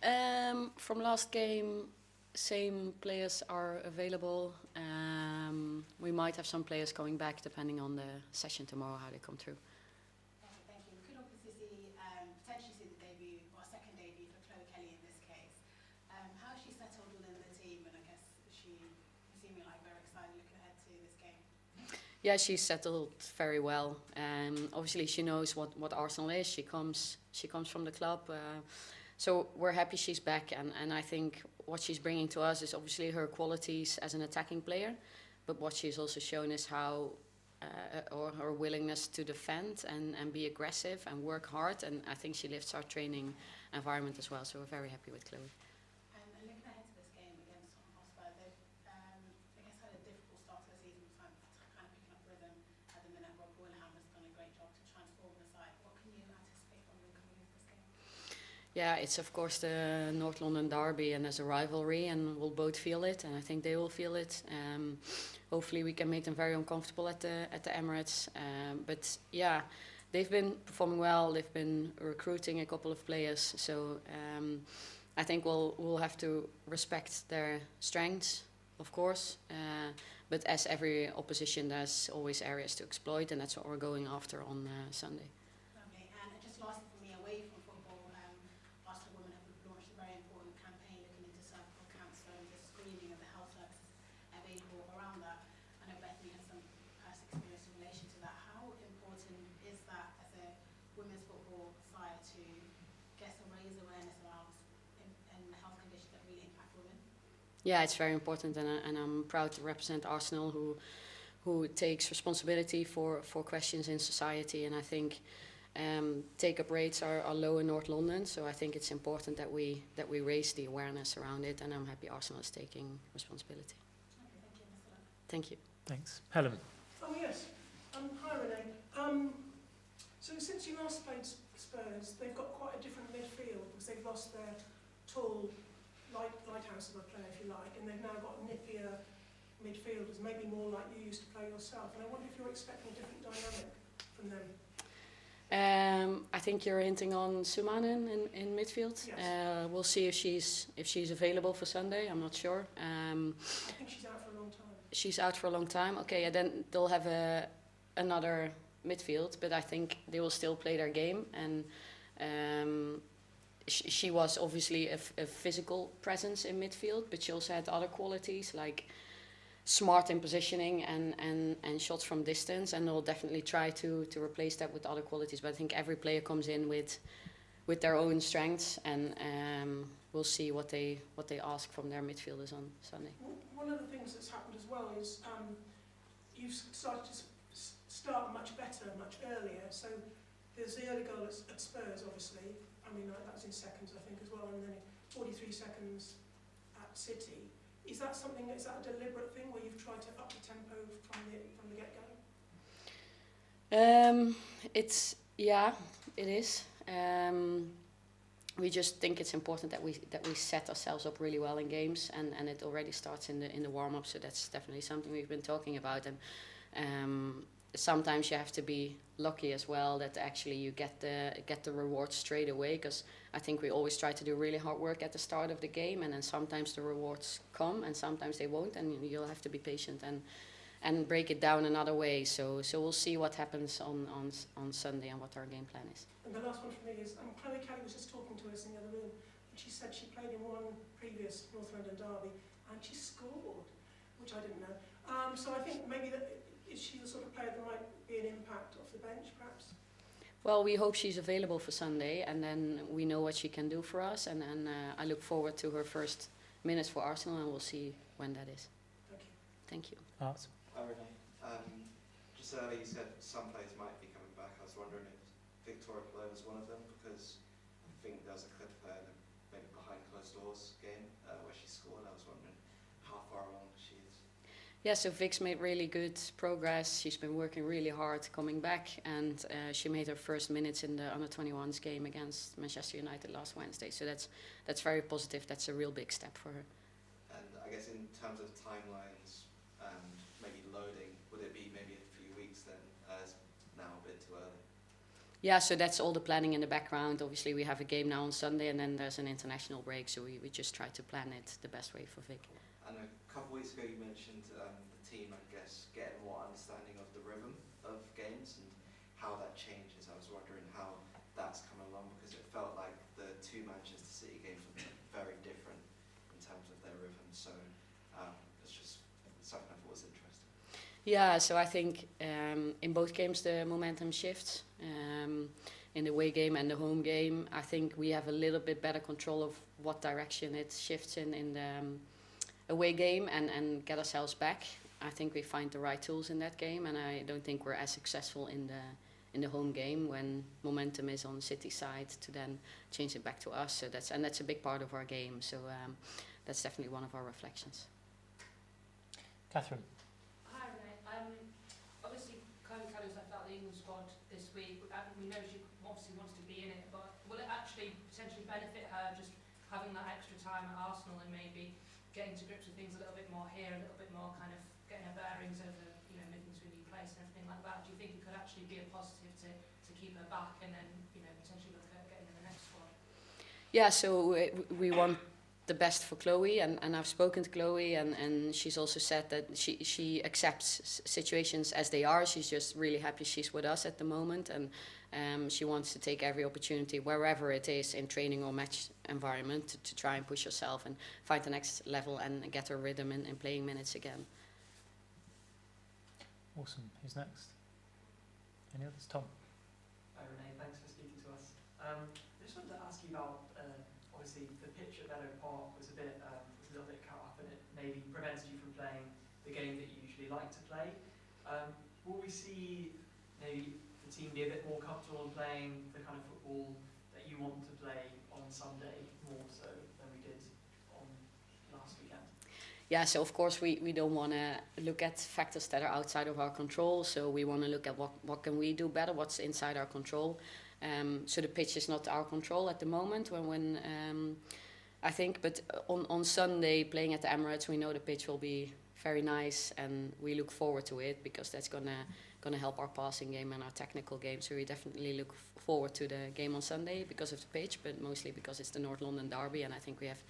From last game, same players are available. We might have some players coming back depending on the session tomorrow, how they come through. Okay, thank you. We could obviously see, potentially see the debut, or second debut for Chloe Kelly in this case. How has she settled within the team, and I guess she seeming like very excited looking ahead to this game? Yeah, she's settled very well. Obviously, she knows what Arsenal is. She comes from the club. So we're happy she's back, and I think what she's bringing to us is obviously her qualities as an attacking player, but what she's also shown is how, or her willingness to defend and be aggressive and work hard, and I think she lifts our training environment as well, so we're very happy with Chloe. And looking ahead to this game against Hotspur, they've, I guess, had a difficult start to the season, kind of picking up rhythm at the minute. Rob Willingham has done a great job to transform the side. What can you anticipate from them coming into this game? Yeah, it's of course the North London derby, and there's a rivalry, and we'll both feel it, and I think they will feel it. Hopefully, we can make them very uncomfortable at the Emirates. But yeah, they've been performing well. They've been recruiting a couple of players, so I think we'll have to respect their strengths, of course. But as every opposition, there's always areas to exploit, and that's what we're going after on Sunday. Lovely. And just lastly for me, away from football, Arsenal Women have launched a very important campaign looking into cervical cancer and the screening and the health services available around that. I know Bethany has some past experience in relation to that. How important is that as a women's football side to get some raise awareness around and health conditions that really impact women? Yeah, it's very important, and I'm proud to represent Arsenal, who takes responsibility for questions in society, and I think take-up rates are low in North London, so I think it's important that we raise the awareness around it, and I'm happy Arsenal is taking responsibility. Okay, thank you, Mr. Love. Thank you. Thanks. Helen. Oh yes. Hi Renee. So since you last played Spurs, they've got quite a different midfield because they've lost their tall lighthouse of a player, if you like, and they've now got nippier midfielders, maybe more like you used to play yourself. And I wonder if you're expecting a different dynamic from them. I think you're hinting on Sumanen in midfield. Yes. We'll see if she's available for Sunday. I'm not sure. I think she's out for a long time. She's out for a long time. Okay, yeah, then they'll have another midfield, but I think they will still play their game. And she was obviously a physical presence in midfield, but she also had other qualities like smart in positioning and shots from distance, and they'll definitely try to replace that with other qualities. But I think every player comes in with their own strengths, and we'll see what they ask from their midfielders on Sunday. One of the things that's happened as well is you've started to start much better, much earlier. So there's the early goal at Spurs, obviously. I mean, that was in seconds, I think, as well, and then 43 seconds at City. Is that a deliberate thing where you've tried to up the tempo from the get-go? It is. We just think it's important that we set ourselves up really well in games, and it already starts in the warm-up. So that's definitely something we've been talking about. And sometimes you have to be lucky as well that actually you get the reward straight away, because I think we always try to do really hard work at the start of the game, and then sometimes the rewards come and sometimes they won't, and you'll have to be patient and break it down another way. So we'll see what happens on Sunday and what our game plan is. And the last one for me is Chloe Kelly was just talking to us in the other room, and she said she played in one previous North London derby and she scored, which I didn't know. So I think maybe is she the sort of player that might be an impact off the bench, perhaps? Well, we hope she's available for Sunday, and then we know what she can do for us, and I look forward to her first minutes for Arsenal, and we'll see when that is. Thank you. Thank you. Art. Hi Renee. Just earlier you said some players might be coming back. I was wondering if Victoria Pelova was one of them, because I think there was a clip of her in a maybe behind closed doors game where she scored. I was wondering how far along she is. Yeah, so Vic's made really good progress. She's been working really hard coming back, and she made her first minutes in the under-21s game against Manchester United last Wednesday. So that's very positive. That's a real big step for her. And I guess in terms of timelines and maybe loading, would it be maybe a few weeks then, as now a bit too early? Yeah, so that's all the planning in the background. Obviously, we have a game now on Sunday, and then there's an international break, so we just try to plan it the best way for Vic. And a couple of weeks ago you mentioned the team, I guess, getting more understanding of the rhythm of games and how that changes. I was wondering how that's come along, because it felt like the two Manchester City games were very different in terms of their rhythm. So it's just something I thought was interesting. Yeah, so I think in both games the momentum shifts. In the away game and the home game, I think we have a little bit better control of what direction it shifts in the away game and get ourselves back. I think we find the right tools in that game, and I don't think we're as successful in the home game when momentum is on City side to then change it back to us. So that's a big part of our game. So that's definitely one of our reflections. Catherine. Hi Renee. Obviously Chloe Kelly's left out the England squad this week. We know she obviously wants to be in it, but will it actually potentially benefit her just having that extra time at Arsenal and maybe getting to grips with things a little bit more here, a little bit more kind of getting her bearings over, moving to a new place and everything like that? Do you think it could actually be a positive to keep her back and then, potentially look at getting in the next squad? Yeah, so we want the best for Chloe, and I've spoken to Chloe, and she's also said that she accepts situations as they are. She's just really happy she's with us at the moment, and she wants to take every opportunity wherever it is in training or match environment to try and push herself and find the next level and get her rhythm in playing minutes again. Awesome. Who's next? Any others? Tom. Hi Renee, thanks for speaking to us. I just wanted to ask you about, obviously the pitch at Meadow Park was a little bit cut up, and it maybe prevents you from playing the game that you usually like to play. Will we see maybe the team be a bit more comfortable in playing the kind of football that you want to play on Sunday more so than we did on last weekend? Yeah, so of course we don't want to look at factors that are outside of our control. So we want to look at what can we do better, what's inside our control. So the pitch is not our control at the moment. When I think, but on Sunday playing at the Emirates, we know the pitch will be very nice, and we look forward to it because that's gonna help our passing game and our technical game. So we definitely look forward to the game on Sunday because of the pitch, but mostly because it's the North London derby, and I think we have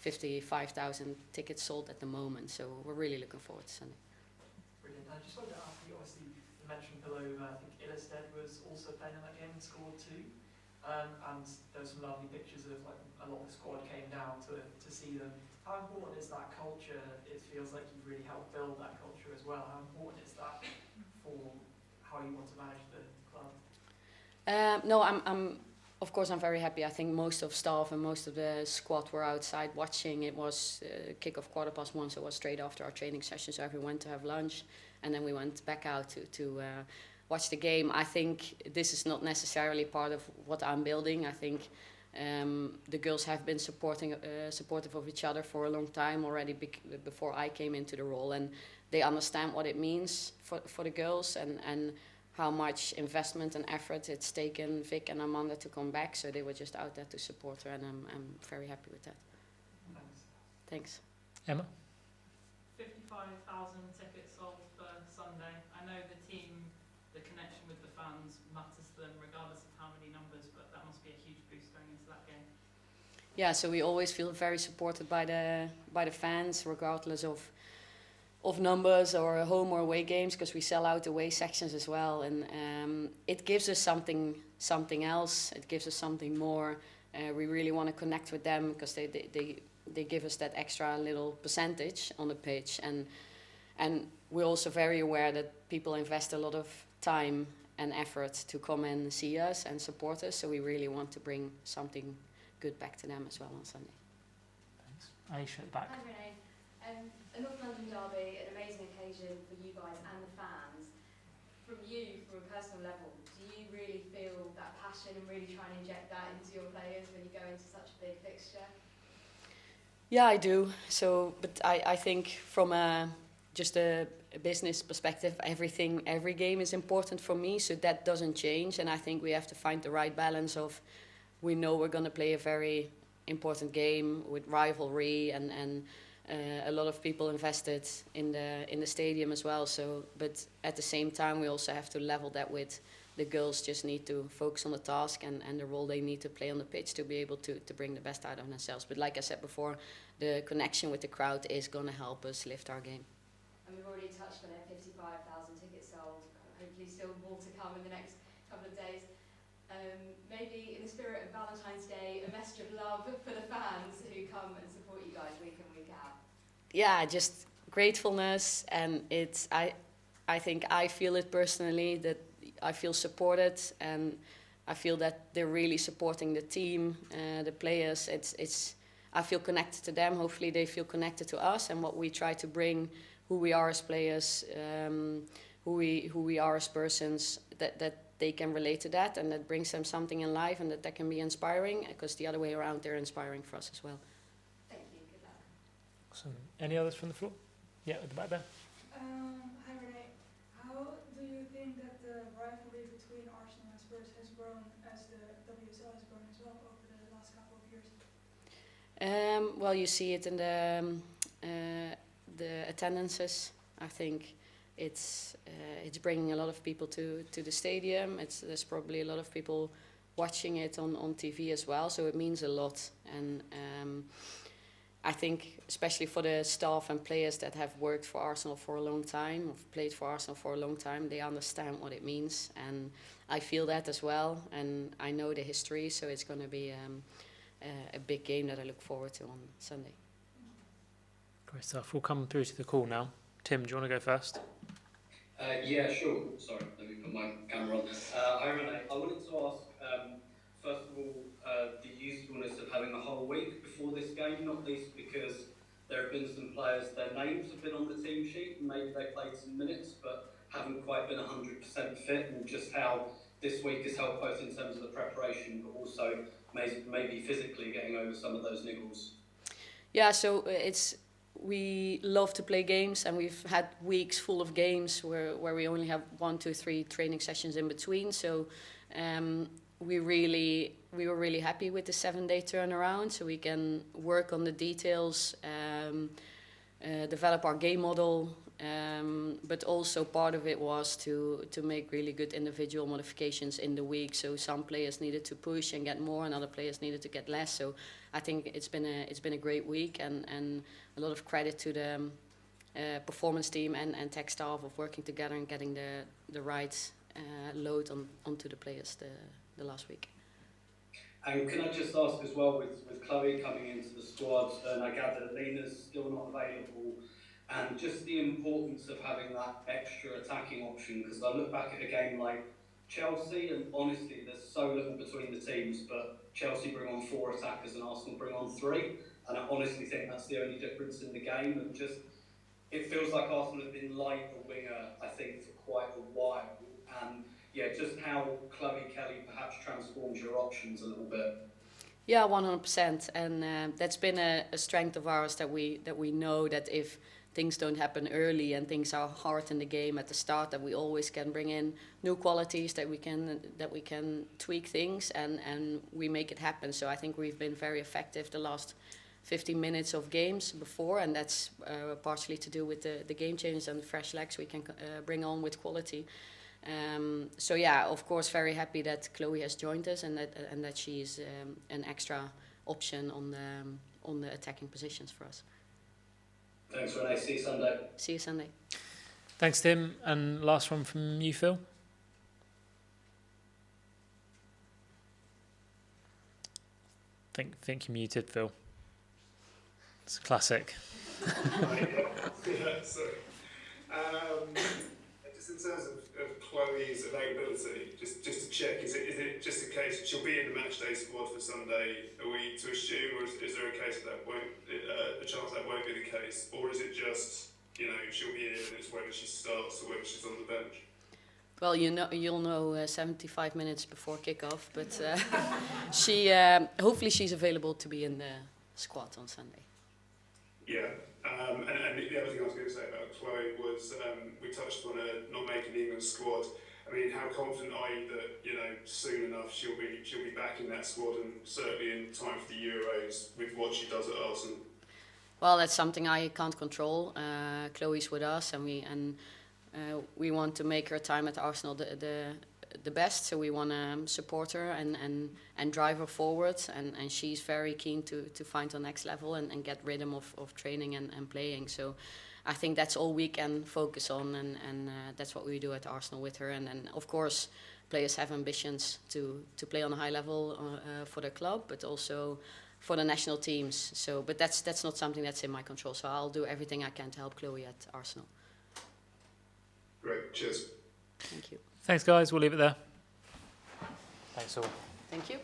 55,000 tickets sold at the moment. So we're really looking forward to Sunday. Brilliant. I just wanted to ask you, obviously you mentioned Pelova. I think Ilestead was also playing in that game and scored too. And there were some lovely pictures of like a lot of the squad came down to see them. How important is that culture? It feels like you've really helped build that culture as well. How important is that for how you want to manage the club? No, of course I'm very happy. I think most of staff and most of the squad were outside watching. It was kick-off 1:15, so it was straight after our training session. So everyone went to have lunch, and then we went back out to watch the game. I think this is not necessarily part of what I'm building. I think the girls have been supportive of each other for a long time already before I came into the role, and they understand what it means for the girls and how much investment and effort it's taken Vic and Amanda to come back. So they were just out there to support her, and I'm very happy with that. Thanks. Thanks. Emma. 55,000 tickets sold for Sunday. I know the team, the connection with the fans matters to them regardless of how many numbers, but that must be a huge boost going into that game. Yeah, so we always feel very supported by the fans, regardless of numbers or home or away games, because we sell out away sections as well, and it gives us something else. It gives us something more. We really want to connect with them because they give us that extra little percentage on the pitch, and we're also very aware that people invest a lot of time and effort to come and see us and support us. So we really want to bring something good back to them as well on Sunday. Thanks. Aisha at the back. Hi Renee. A North London derby, an amazing occasion for you guys and the fans. From you, from a personal level, do you really feel that passion and really try and inject that into your players when you go into such a big fixture? Yeah, I do. So, but I think from just a business perspective, every game is important for me, so that doesn't change. And I think we have to find the right balance of, we know we're going to play a very important game with rivalry and a lot of people invested in the stadium as well. So, but at the same time, we also have to level that with the girls just need to focus on the task and the role they need to play on the pitch to be able to bring the best out of themselves. But like I said before, the connection with the crowd is going to help us lift our game. And we've already touched on it, 55,000 tickets sold, hopefully still more to come in the next couple of days. Maybe in the spirit of Valentine's Day, a message of love for the fans who come and support you guys week in, week out. Yeah, just gratefulness, and I think I feel it personally, that I feel supported, and I feel that they're really supporting the team, the players. I feel connected to them. Hopefully they feel connected to us and what we try to bring, who we are as players, who we are as persons, that they can relate to that, and that brings them something in life, and that can be inspiring, because the other way around, they're inspiring for us as well. Thank you, good luck. Awesome. Any others from the floor? Yeah, at the back there. Hi Renee, how do you think that the rivalry between Arsenal and Spurs has grown as the WSL has grown as well over the last couple of years? Well, you see it in the attendances. I think it's bringing a lot of people to the stadium. There's probably a lot of people watching it on TV as well, so it means a lot. And I think especially for the staff and players that have worked for Arsenal for a long time, or played for Arsenal for a long time, they understand what it means, and I feel that as well, and I know the history, so it's going to be a big game that I look forward to on Sunday. Great stuff. We'll come through to the call now. Tim, do you want to go first? Yeah, sure. Sorry, let me put my camera on. Hi Renee, I wanted to ask, first of all, the usefulness of having a whole week before this game, not least because there have been some players, their names have been on the team sheet, and maybe they played some minutes, but haven't quite been 100% fit, and just how this week has helped both in terms of the preparation, but also maybe physically getting over some of those niggles. Yeah, so we love to play games, and we've had weeks full of games where we only have 1, 2, 3 training sessions in between. So we were really happy with the 7-day turnaround, so we can work on the details, develop our game model, but also part of it was to make really good individual modifications in the week. So some players needed to push and get more, and other players needed to get less. So I think it's been a great week, and a lot of credit to the performance team and tech staff of working together and getting the right load onto the players the last week. And can I just ask as well, with Chloe coming into the squad, and I gather Lena's still not available, and just the importance of having that extra attacking option, because I look back at a game like Chelsea, and honestly there's so little between the teams, but Chelsea bring on 4 attackers and Arsenal bring on 3, and I honestly think that's the only difference in the game. And just, it feels like Arsenal have been light a winger, I think, for quite a while, and yeah, just how Chloe Kelly perhaps transforms your options a little bit. Yeah, 100%, and that's been a strength of ours, that we know that if things don't happen early and things are hard in the game at the start, that we always can bring in new qualities, that we can tweak things, and we make it happen. So I think we've been very effective the last 15 minutes of games before, and that's partially to do with the game changes and the fresh legs we can bring on with quality. So yeah, of course, very happy that Chloe has joined us, and that she's an extra option on the attacking positions for us. Thanks, Renee. See you Sunday. See you Sunday. Thanks, Tim. And last one from you, Phil. Think you're muted, Phil. It's a classic. Sorry. Just in terms of Chloe's availability, just to check, is it just a case she'll be in the matchday squad for Sunday? Are we to assume, or is there a case that a chance that won't be the case, or is it just, she'll be in and it's whether she starts or whether she's on the bench? Well, you'll know 75 minutes before kickoff, but hopefully she's available to be in the squad on Sunday. Yeah, and the other thing I was going to say about Chloe was we touched on her not making the England squad. I mean, how confident are you that soon enough she'll be back in that squad, and certainly in time for the Euros with what she does at Arsenal? Well, that's something I can't control. Chloe's with us, and we want to make her time at Arsenal the the best, so we want to support her and drive her forward, and she's very keen to find her next level and get rhythm of training and playing. So I think that's all we can focus on, and that's what we do at Arsenal with her. And then, of course, players have ambitions to play on a high level for their club, but also for the national teams. So, but that's not something that's in my control. So I'll do everything I can to help Chloe at Arsenal. Great, cheers. Thank you. Thanks, guys. We'll leave it there. Thanks all. Thank you.